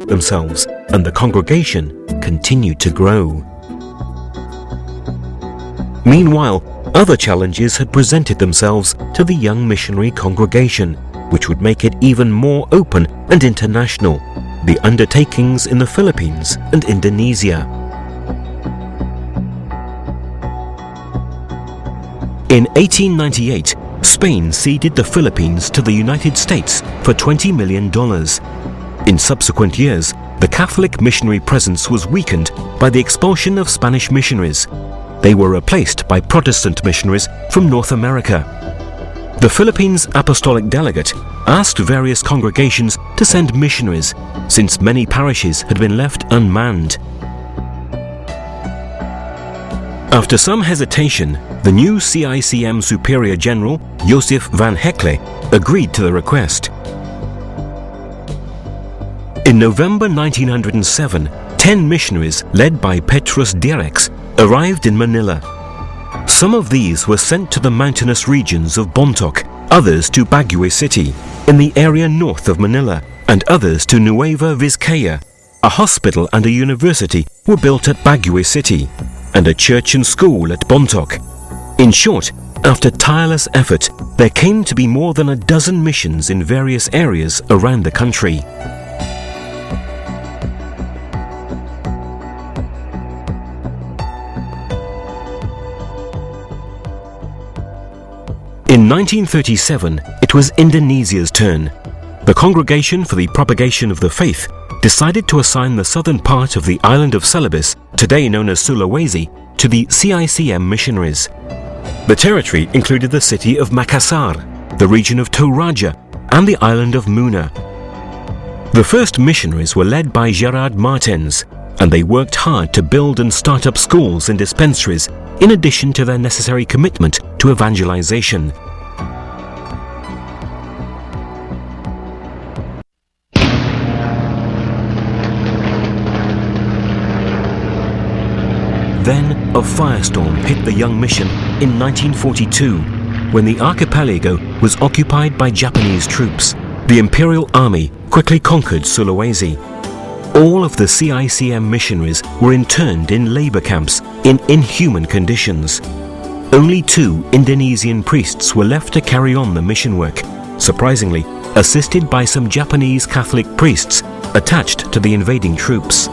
develop themselves, and the congregation continued to grow. Meanwhile, other challenges had presented themselves to the young missionary congregation, which would make it even more open and international: the undertakings in the Philippines and Indonesia. In 1898, Spain ceded the Philippines to the United States for $20 million. In subsequent years, the Catholic missionary presence was weakened by the expulsion of Spanish missionaries. They were replaced by Protestant missionaries from North America. The Philippines Apostolic Delegate asked various congregations to send missionaries, since many parishes had been left unmanned. After some hesitation, the new CICM Superior General, Joseph van Hekle, agreed to the request. In November 1907, 10 missionaries led by Petrus Direx arrived in Manila. Some of these were sent to the mountainous regions of Bontoc, others to Baguio City, in the area north of Manila, and others to Nueva Vizcaya. A hospital and a university were built at Baguio City, and a church and school at Bontoc. In short, after tireless effort, there came to be more than a dozen missions in various areas around the country. In 1937, it was Indonesia's turn. The Congregation for the Propagation of the Faith decided to assign the southern part of the island of Celebes, today known as Sulawesi, to the CICM missionaries. The territory included the city of Makassar, the region of Toraja, and the island of Muna. The first missionaries were led by Gerard Martens, and they worked hard to build and start up schools and dispensaries, in addition to their necessary commitment to evangelization. Then a firestorm hit the young mission in 1942, when the archipelago was occupied by Japanese troops. The Imperial Army quickly conquered Sulawesi. All of the CICM missionaries were interned in labor camps in inhuman conditions. Only 2 Indonesian priests were left to carry on the mission work, surprisingly assisted by some Japanese Catholic priests attached to the invading troops.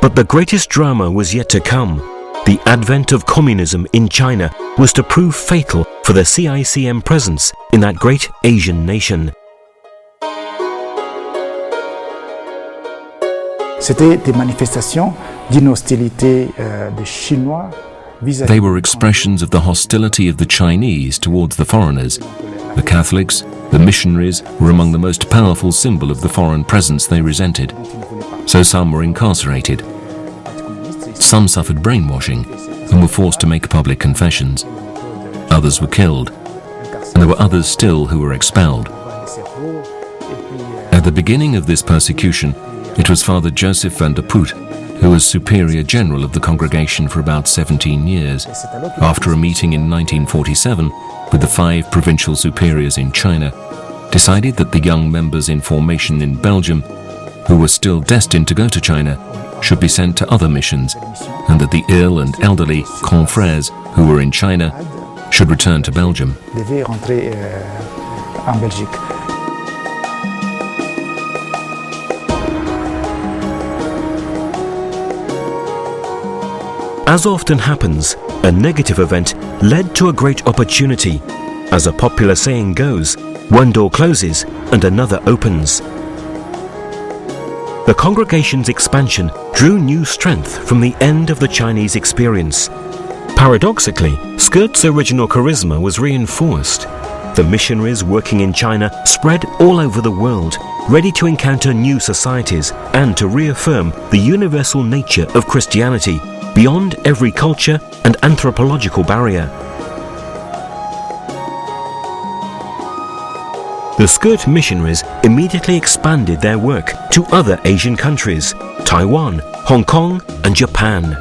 But the greatest drama was yet to come. The advent of communism in China was to prove fatal for the CICM presence in that great Asian nation. C'était des manifestations d'une hostilité des Chinois vis-à-vis. They were expressions of the hostility of the Chinese towards the foreigners. The Catholics, the missionaries, were among the most powerful symbol of the foreign presence they resented. So some were incarcerated. Some suffered brainwashing and were forced to make public confessions. Others were killed, and there were others still who were expelled. At the beginning of this persecution, it was Father Joseph van der Poot, who was Superior General of the congregation for about 17 years, after a meeting in 1947 with the 5 provincial superiors in China, decided that the young members in formation in Belgium, who were still destined to go to China, should be sent to other missions, and that the ill and elderly confrères who were in China should return to Belgium. As often happens, a negative event led to a great opportunity. As a popular saying goes, one door closes and another opens. The congregation's expansion drew new strength from the end of the Chinese experience. Paradoxically, Skirt's original charisma was reinforced. The missionaries working in China spread all over the world, ready to encounter new societies and to reaffirm the universal nature of Christianity beyond every culture and anthropological barrier. The Skirt missionaries immediately expanded their work to other Asian countries, Taiwan, Hong Kong, and Japan.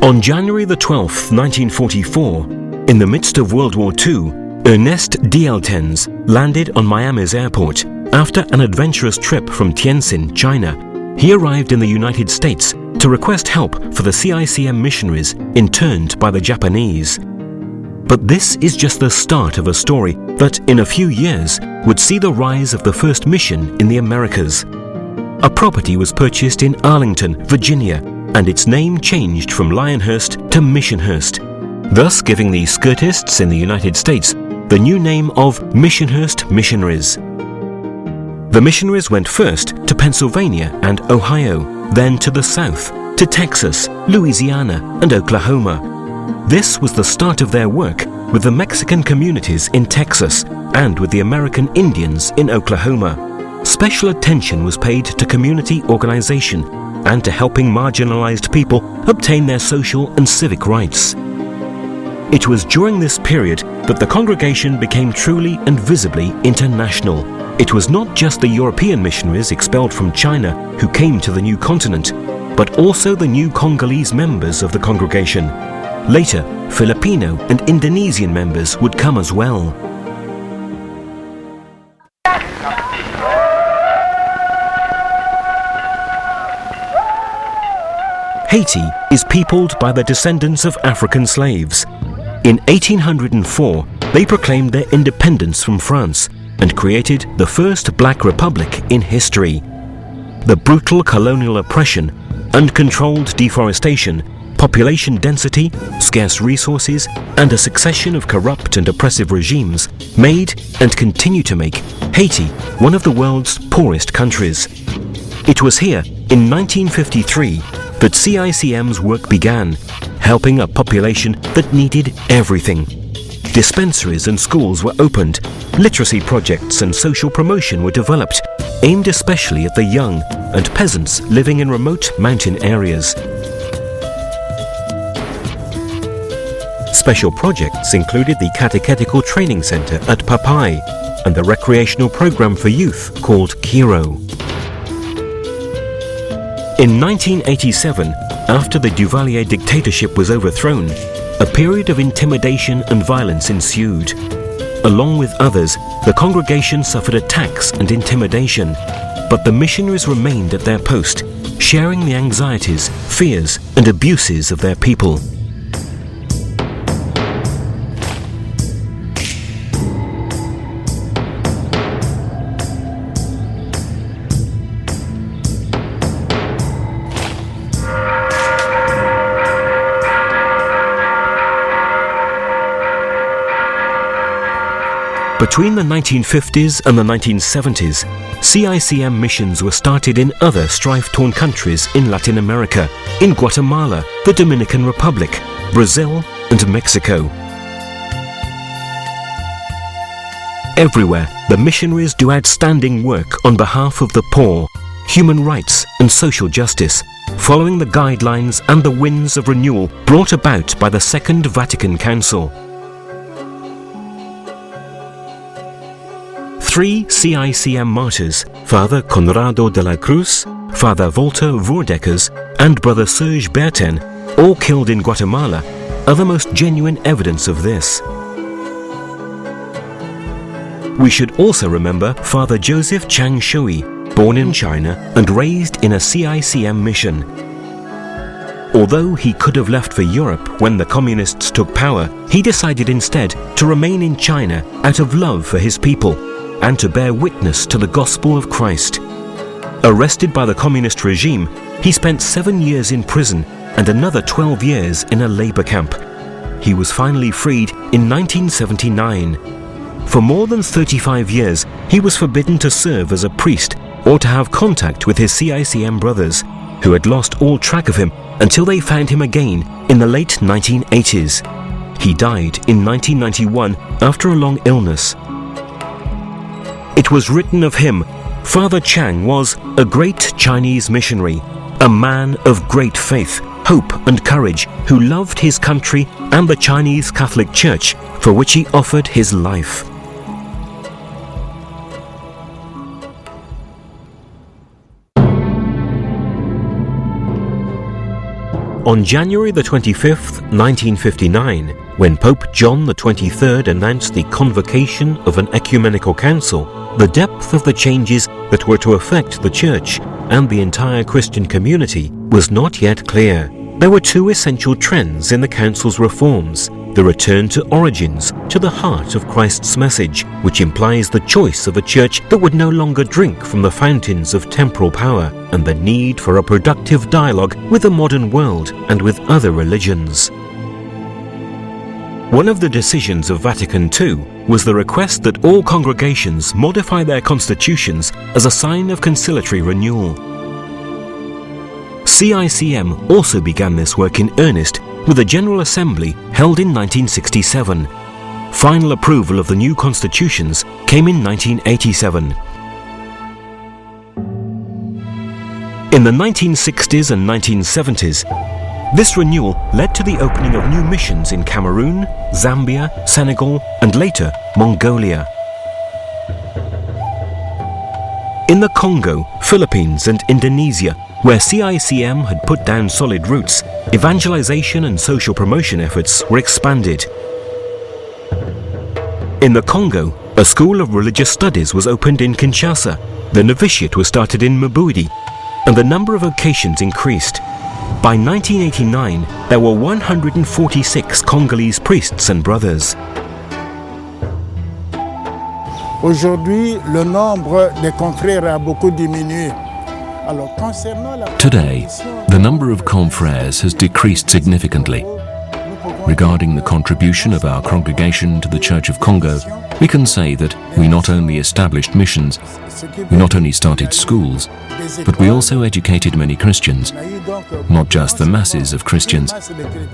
On January the 12th, 1944, in the midst of World War II, Ernest Dieltens landed on Miami's airport. After an adventurous trip from Tientsin, China, he arrived in the United States to request help for the CICM missionaries interned by the Japanese. But this is just the start of a story that, in a few years, would see the rise of the first mission in the Americas. A property was purchased in Arlington, Virginia, and its name changed from Lionhurst to Missionhurst, thus giving the Scirtists in the United States the new name of Missionhurst Missionaries. The missionaries went first to Pennsylvania and Ohio, then to the south, to Texas, Louisiana, and Oklahoma. This was the start of their work with the Mexican communities in Texas and with the American Indians in Oklahoma. Special attention was paid to community organization and to helping marginalized people obtain their social and civic rights. It was during this period that the congregation became truly and visibly international. It was not just the European missionaries expelled from China who came to the new continent, but also the new Congolese members of the congregation. Later, Filipino and Indonesian members would come as well. Haiti is peopled by the descendants of African slaves. In 1804, they proclaimed their independence from France and created the first black republic in history. The brutal colonial oppression, uncontrolled deforestation, population density, scarce resources, and a succession of corrupt and oppressive regimes made and continue to make Haiti one of the world's poorest countries. It was here, in 1953, that CICM's work began, helping a population that needed everything. Dispensaries and schools were opened, literacy projects and social promotion were developed, aimed especially at the young and peasants living in remote mountain areas. Special projects included the Catechetical Training Center at Papai and the recreational program for youth called Kiro. In 1987, after the Duvalier dictatorship was overthrown, a period of intimidation and violence ensued. Along with others, the congregation suffered attacks and intimidation, but the missionaries remained at their post, sharing the anxieties, fears, and abuses of their people. Between the 1950s and the 1970s, CICM missions were started in other strife-torn countries in Latin America, in Guatemala, the Dominican Republic, Brazil, and Mexico. Everywhere, the missionaries do outstanding work on behalf of the poor, human rights, and social justice, following the guidelines and the winds of renewal brought about by the Second Vatican Council. 3 CICM martyrs, Father Conrado de la Cruz, Father Walter Voordeckers, and Brother Serge Bertin, all killed in Guatemala, are the most genuine evidence of this. We should also remember Father Joseph Chang Shui, born in China and raised in a CICM mission. Although he could have left for Europe when the communists took power, he decided instead to remain in China out of love for his people and to bear witness to the gospel of Christ. Arrested by the communist regime, he spent 7 years in prison and another 12 years in a labor camp. He was finally freed in 1979. For more than 35 years, he was forbidden to serve as a priest or to have contact with his CICM brothers, who had lost all track of him until they found him again in the late 1980s. He died in 1991 after a long illness. It was written of him, Father Chang was a great Chinese missionary, a man of great faith, hope and courage, who loved his country and the Chinese Catholic Church, for which he offered his life. On January the 25th, 1959, when Pope John the 23rd announced the convocation of an ecumenical council, the depth of the changes that were to affect the Church and the entire Christian community was not yet clear. There were two essential trends in the Council's reforms: the return to origins, to the heart of Christ's message, which implies the choice of a church that would no longer drink from the fountains of temporal power, and the need for a productive dialogue with the modern world and with other religions. One of the decisions of Vatican II was the request that all congregations modify their constitutions as a sign of conciliatory renewal. Cicm also began this work in earnest with a General Assembly held in 1967. Final approval of the new constitutions came in 1987. In the 1960s and 1970s, this renewal led to the opening of new missions in Cameroon, Zambia, Senegal, and later Mongolia. In the Congo, Philippines, and Indonesia, where Cicm had put down solid roots, evangelization and social promotion efforts were expanded. In the Congo, a school of religious studies was opened in Kinshasa, the novitiate was started in Mbuidi, and the number of vocations increased. By 1989, there were 146 Congolese priests and brothers. Aujourd'hui, le nombre des confrères a beaucoup diminué. Today, the number of confrères has decreased significantly. Regarding the contribution of our congregation to the Church of Congo, we can say that we not only established missions, we not only started schools, but we also educated many Christians, not just the masses of Christians,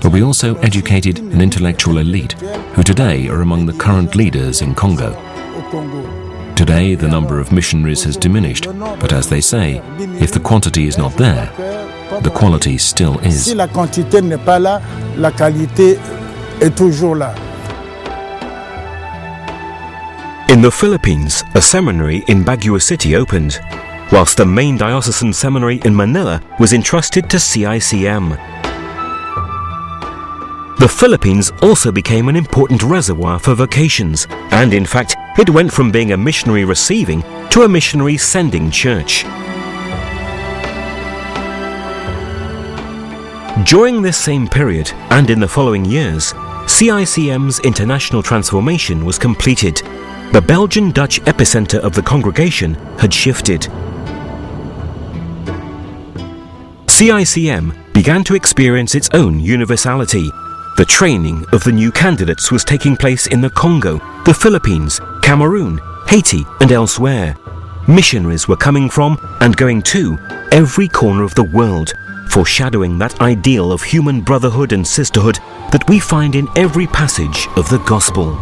but we also educated an intellectual elite who today are among the current leaders in Congo. Today, the number of missionaries has diminished, but as they say, if the quantity is not there, the quality still is. Si la quantité n'est pas là, la qualité est toujours là. In the Philippines, a seminary in Baguio City opened, whilst the main diocesan seminary in Manila was entrusted to Cicm. The Philippines also became an important reservoir for vocations, and in fact, it went from being a missionary receiving to a missionary sending church. During this same period, and in the following years, Cicm's international transformation was completed. The Belgian-Dutch epicenter of the congregation had shifted. Cicm began to experience its own universality. The training of the new candidates was taking place in the Congo, the Philippines, Cameroon, Haiti, and elsewhere. Missionaries were coming from and going to every corner of the world, foreshadowing that ideal of human brotherhood and sisterhood that we find in every passage of the Gospel.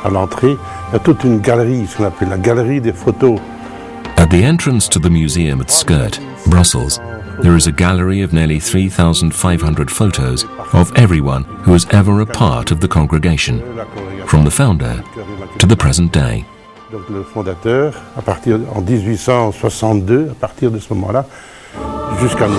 À l'entrée, il y a toute une galerie, ce qu'on appelle la galerie des photos. At the entrance to the museum at Skirt, Brussels, there is a gallery of nearly 3,500 photos of everyone who was ever a part of the congregation, from the founder to the present day. Donc le fondateur, en 1862, à partir de ce moment-là, jusqu'à nous.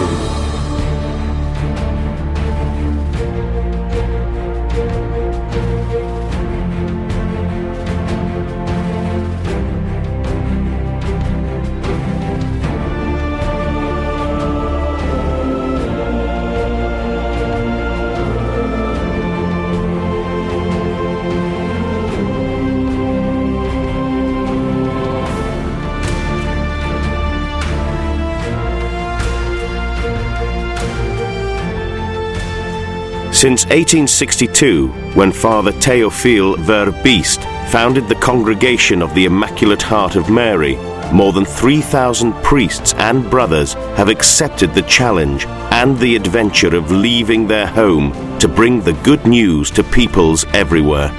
Since 1862, when Father Théophile Verbeest founded the Congregation of the Immaculate Heart of Mary, more than 3,000 priests and brothers have accepted the challenge and the adventure of leaving their home to bring the good news to peoples everywhere.